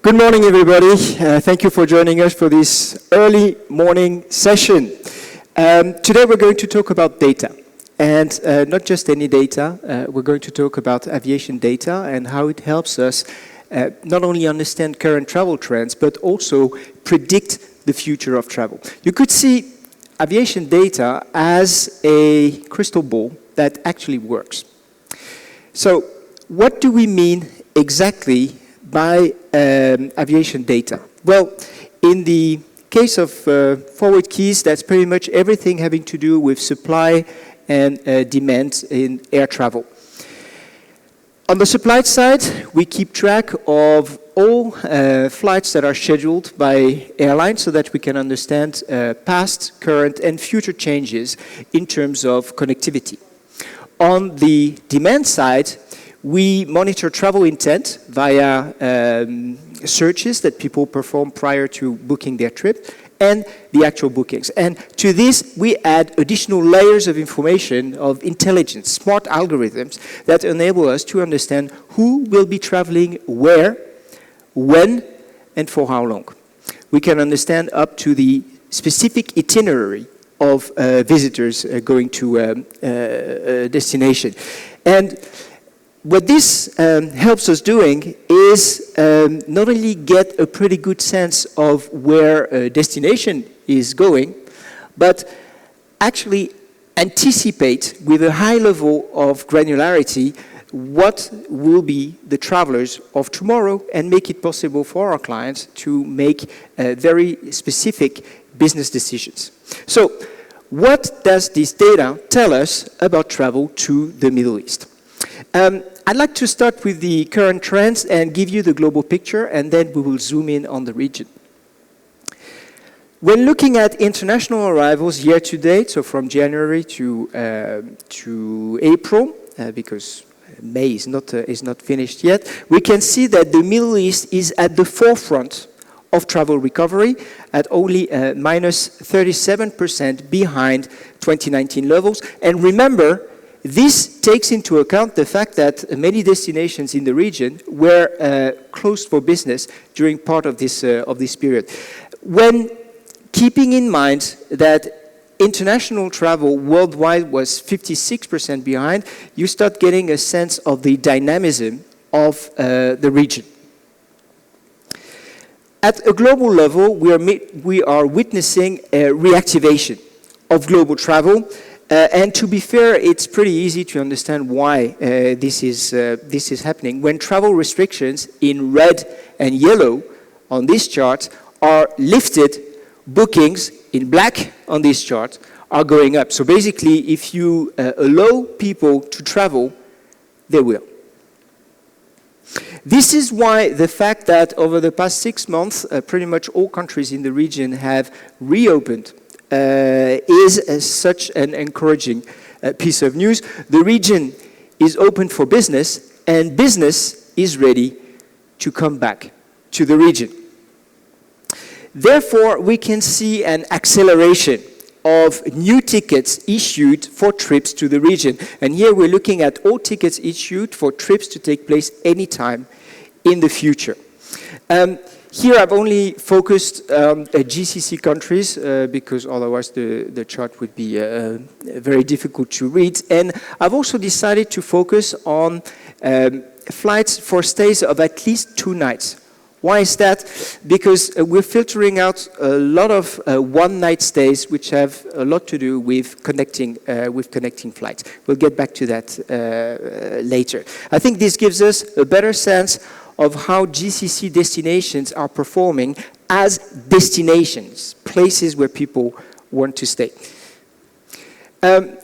Good morning, everybody. Thank you for joining us for this early morning session. Today we're going to talk about data. And not just any data, we're going to talk about aviation data and how it helps us not only understand current travel trends, but also predict the future of travel. You could see aviation data as a crystal ball that actually works. So what do we mean exactly by aviation data? Well, in the case of ForwardKeys, that's pretty much everything having to do with supply and demand in air travel. On the supply side, we keep track of all flights that are scheduled by airlines so that we can understand past, current, and future changes in terms of connectivity. On the demand side, we monitor travel intent via searches that people perform prior to booking their trip and the actual bookings. And to this, we add additional layers of information, of intelligence, smart algorithms that enable us to understand who will be traveling where, when, and for how long. We can understand up to the specific itinerary of visitors going to a destination. And what this helps us doing is not only get a pretty good sense of where a destination is going, but actually anticipate with a high level of granularity what will be the travelers of tomorrow and make it possible for our clients to make very specific business decisions. So what does this data tell us about travel to the Middle East? I'd like to start with the current trends and give you the global picture, and then we will zoom in on the region. When looking at international arrivals year to date, so from January to April, because May is not finished yet, we can see that the Middle East is at the forefront of travel recovery at only minus 37% behind 2019 levels. And remember, this takes into account the fact that many destinations in the region were closed for business during part of this period. When keeping in mind that international travel worldwide was 56% behind, you start getting a sense of the dynamism of the region. At a global level, we are witnessing a reactivation of global travel. And to be fair, it's pretty easy to understand why this is happening. When travel restrictions in red and yellow on this chart are lifted, bookings in black on this chart are going up. So basically, if you allow people to travel, they will. This is why the fact that over the past 6 months, pretty much all countries in the region have reopened is such an encouraging piece of news. The region is open for business, and business is ready to come back to the region. Therefore, we can see an acceleration of new tickets issued for trips to the region. And here we're looking at all tickets issued for trips to take place anytime in the future. Here I've only focused on GCC countries because otherwise the chart would be very difficult to read. And I've also decided to focus on flights for stays of at least 2 nights. Why is that? Because we're filtering out a lot of one-night stays which have a lot to do with connecting flights. We'll get back to that later. I think this gives us a better sense of how GCC destinations are performing as destinations, places where people want to stay.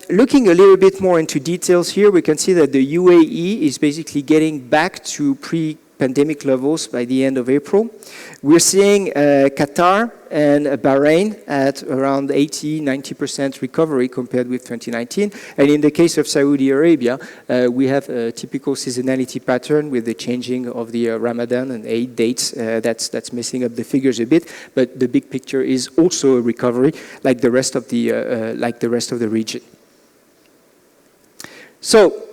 Looking a little bit more into details here, we can see that the UAE is basically getting back to pre-pandemic levels by the end of April. We're seeing Qatar and Bahrain at around 80-90% recovery compared with 2019. And in the case of Saudi Arabia, we have a typical seasonality pattern with the changing of the Ramadan and Eid dates. That's messing up the figures a bit, but the big picture is also a recovery, like the rest of the region. So,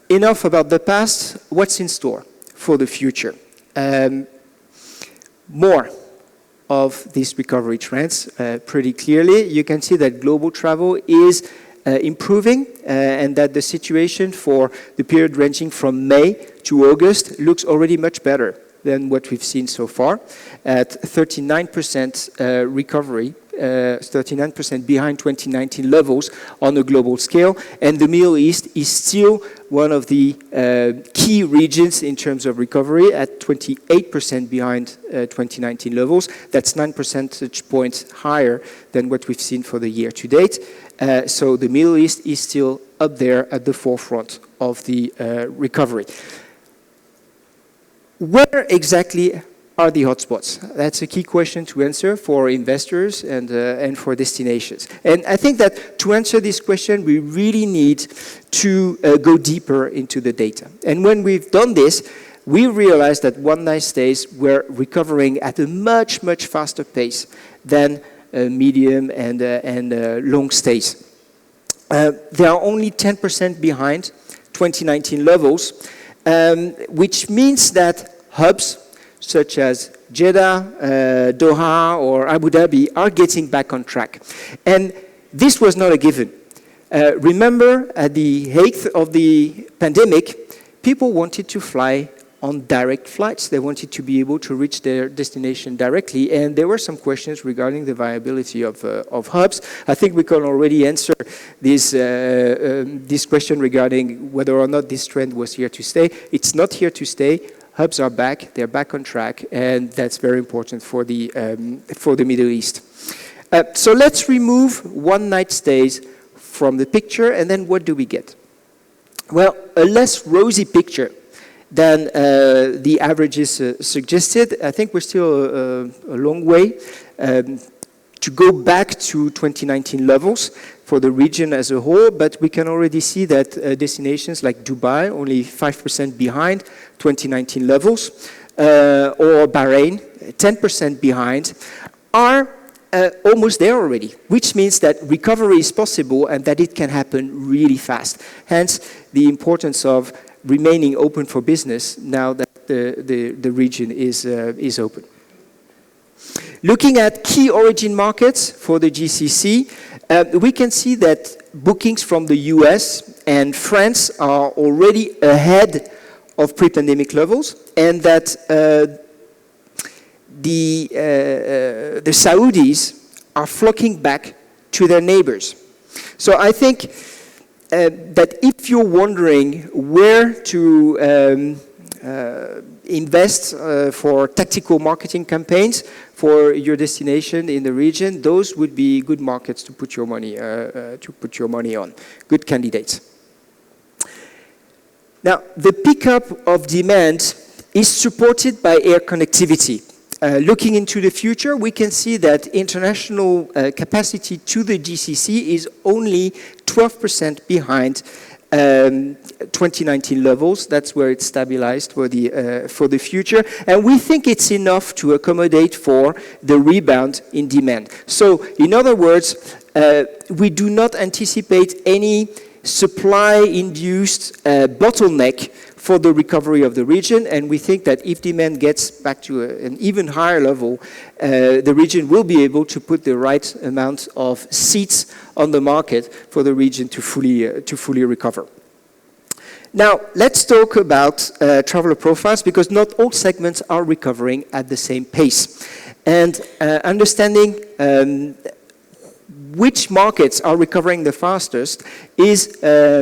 enough about the past. What's in store for the future? more of these recovery trends pretty clearly. You can see that global travel is improving and that the situation for the period ranging from May to August looks already much better than what we've seen so far, at 39% recovery, 39% behind 2019 levels on a global scale. And the Middle East is still one of the key regions in terms of recovery at 28% behind 2019 levels. That's 9 percentage points higher than what we've seen for the year to date. So the Middle East is still up there at the forefront of the recovery. Where exactly are the hotspots? That's a key question to answer for investors and for destinations. And I think that to answer this question, we really need to go deeper into the data. And when we've done this, we realized that one-night stays were recovering at a much, much faster pace than medium and long stays. They are only 10% behind 2019 levels, which means that hubs such as Jeddah, Doha, or Abu Dhabi are getting back on track. And this was not a given. Remember, at the height of the pandemic, people wanted to fly on direct flights. They wanted to be able to reach their destination directly, and there were some questions regarding the viability of hubs. I think we can already answer this question regarding whether or not this trend was here to stay. It's not here to stay. Hubs are back, they're back on track, and that's very important for the Middle East. So let's remove one-night stays from the picture, and then what do we get? Well, a less rosy picture than the averages suggested. I think we're still a long way to go back to 2019 levels for the region as a whole, but we can already see that destinations like Dubai, only 5% behind 2019 levels, or Bahrain, 10% behind, are almost there already, which means that recovery is possible and that it can happen really fast. Hence, the importance of remaining open for business now that the region is open. Looking at key origin markets for the GCC, we can see that bookings from the US and France are already ahead of pre-pandemic levels, and that the Saudis are flocking back to their neighbors. So I think that if you're wondering where to invest for tactical marketing campaigns for your destination in the region, those would be good markets to put your money on. Good candidates. Now, the pickup of demand is supported by air connectivity. Looking into the future, we can see that international capacity to the GCC is only 12% behind 2019 levels. That's where it's stabilized for the future. And we think it's enough to accommodate for the rebound in demand. So, in other words, we do not anticipate any supply-induced bottleneck for the recovery of the region, and we think that if demand gets back to an even higher level, the region will be able to put the right amount of seats on the market for the region to fully recover. Now, let's talk about traveler profiles, because not all segments are recovering at the same pace. And understanding which markets are recovering the fastest is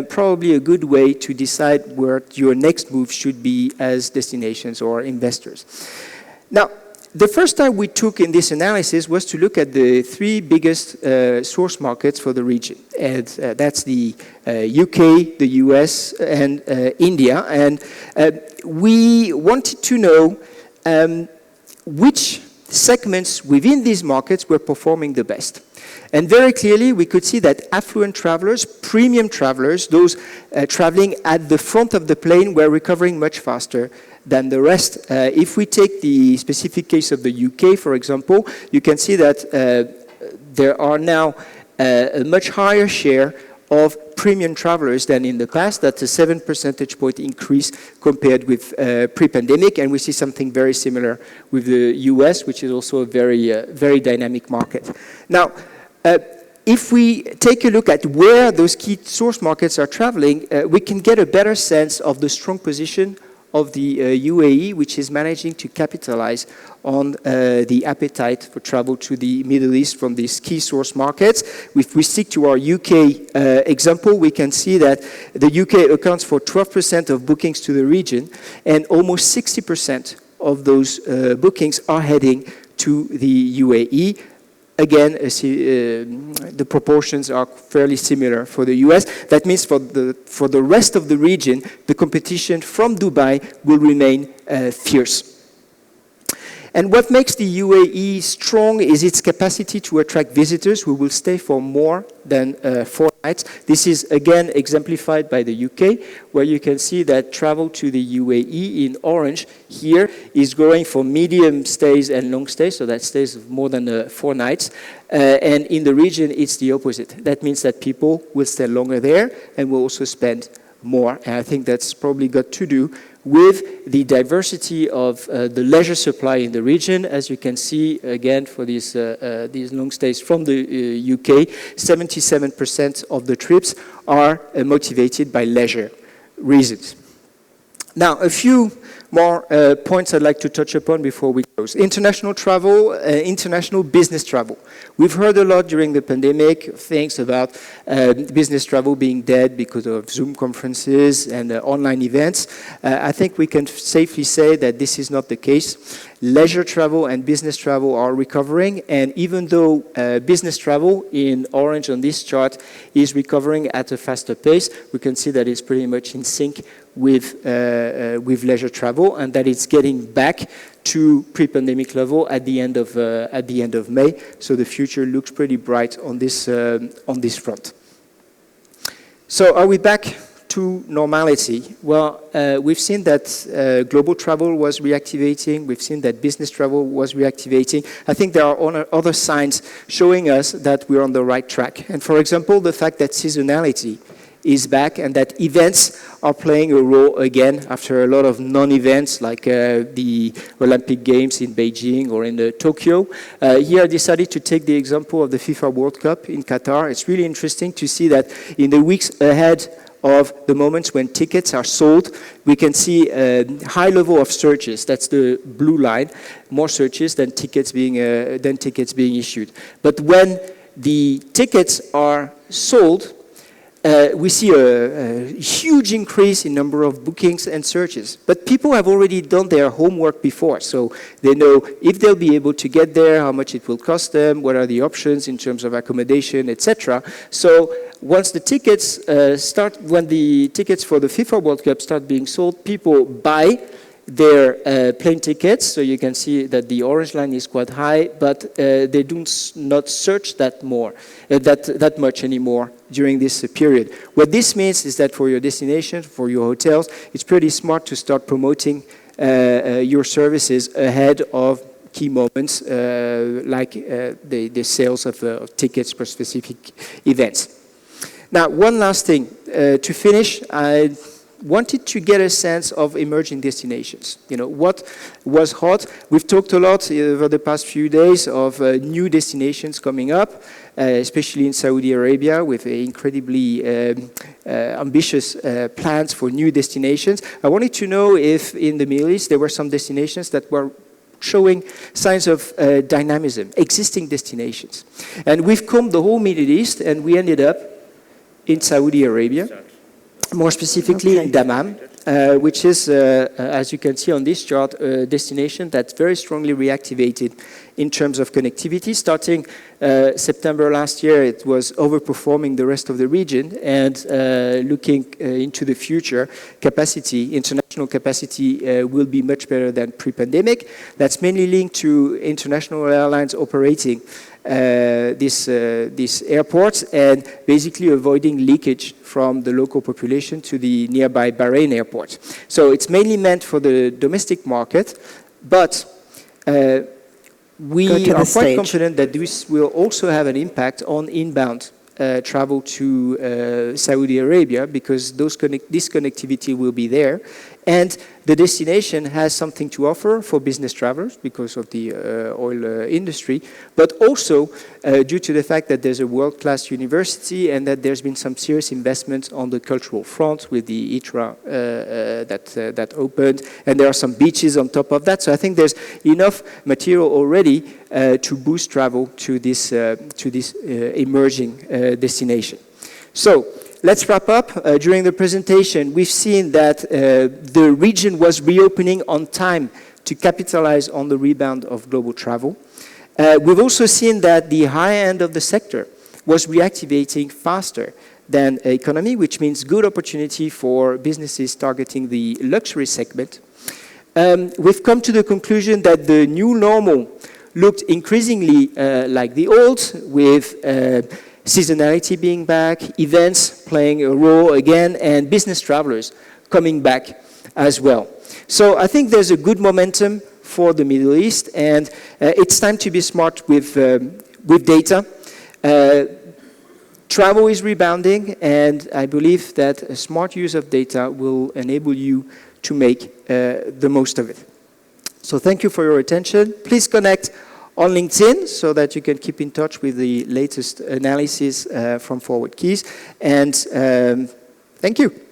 probably a good way to decide where your next move should be as destinations or investors. Now, the first time we took in this analysis was to look at the three biggest source markets for the region. And that's the UK, the US, and India. And we wanted to know which segments within these markets were performing the best. And very clearly, we could see that affluent travelers, premium travelers, those traveling at the front of the plane were recovering much faster than the rest. If we take the specific case of the UK, for example, you can see that there are now a much higher share of premium travelers than in the past. That's a 7 percentage point increase compared with pre-pandemic, and we see something very similar with the US, which is also a very dynamic market. Now, if we take a look at where those key source markets are traveling, we can get a better sense of the strong position of the UAE, which is managing to capitalize on the appetite for travel to the Middle East from these key source markets. If we stick to our UK example, we can see that the UK accounts for 12% of bookings to the region, and almost 60% of those bookings are heading to the UAE. Again, the proportions are fairly similar for the US. That means for the rest of the region, the competition from Dubai will remain fierce. And what makes the UAE strong is its capacity to attract visitors who will stay for more than 4 nights. This is again exemplified by the UK, where you can see that travel to the UAE in orange here is growing for medium stays and long stays, so that stays of more than 4 nights. And in the region, it's the opposite. That means that people will stay longer there and will also spend more. And I think that's probably got to do with the diversity of the leisure supply in the region. As you can see, again, for these long stays from the UK, 77% of the trips are motivated by leisure reasons. Now, a few more points I'd like to touch upon before we close. International travel, international business travel. We've heard a lot during the pandemic, things about business travel being dead because of Zoom conferences and online events. I think we can safely say that this is not the case. Leisure travel and business travel are recovering, and even though business travel in orange on this chart is recovering at a faster pace, we can see that it's pretty much in sync with leisure travel, and that it's getting back to pre-pandemic level at the end of May. So the future looks pretty bright on this front. So are we back to normality? Well, we've seen that global travel was reactivating. We've seen that business travel was reactivating. I think there are other signs showing us that we're on the right track. And for example, the fact that seasonality is back and that events are playing a role again after a lot of non-events like the Olympic Games in Beijing or in Tokyo. Here I decided to take the example of the FIFA World Cup in Qatar. It's really interesting to see that in the weeks ahead of the moments when tickets are sold, we can see a high level of searches. That's the blue line, more searches than tickets being issued. But when the tickets are sold, we see a huge increase in number of bookings and searches. But people have already done their homework before, so they know if they'll be able to get there, how much it will cost them, what are the options in terms of accommodation, etc. So once the tickets when the tickets for the FIFA World Cup start being sold, people buy their plane tickets, so you can see that the orange line is quite high, but they do not search that much anymore during this period. What this means is that for your destination, for your hotels, it's pretty smart to start promoting your services ahead of key moments like the sales of tickets for specific events. Now, one last thing to finish. I wanted to get a sense of emerging destinations. You know, what was hot? We've talked a lot over the past few days of new destinations coming up, especially in Saudi Arabia with incredibly ambitious plans for new destinations. I wanted to know if in the Middle East there were some destinations that were showing signs of dynamism, existing destinations. And we've combed the whole Middle East and we ended up in Saudi Arabia. More specifically in Dammam, which is, as you can see on this chart, a destination that's very strongly reactivated in terms of connectivity. Starting September last year, it was overperforming the rest of the region, and looking into the future, international capacity will be much better than pre-pandemic. That's mainly linked to international airlines operating this airport and basically avoiding leakage from the local population to the nearby Bahrain airport. So it's mainly meant for the domestic market, but we are quite confident that this will also have an impact on inbound travel to Saudi Arabia because this connectivity will be there. And the destination has something to offer for business travelers because of the oil industry, but also due to the fact that there's a world-class university and that there's been some serious investments on the cultural front with the ITRA that opened, and there are some beaches on top of that. So I think there's enough material already to boost travel to this emerging destination. So let's wrap up. During the presentation, we've seen that the region was reopening on time to capitalize on the rebound of global travel. We've also seen that the high end of the sector was reactivating faster than economy, which means good opportunity for businesses targeting the luxury segment. We've come to the conclusion that the new normal looked increasingly like the old, with seasonality being back, events playing a role again, and business travelers coming back as well. So I think there's a good momentum for the Middle East, and it's time to be smart with data. Travel is rebounding, and I believe that a smart use of data will enable you to make the most of it. So thank you for your attention. Please connect on LinkedIn so that you can keep in touch with the latest analysis from ForwardKeys. And thank you.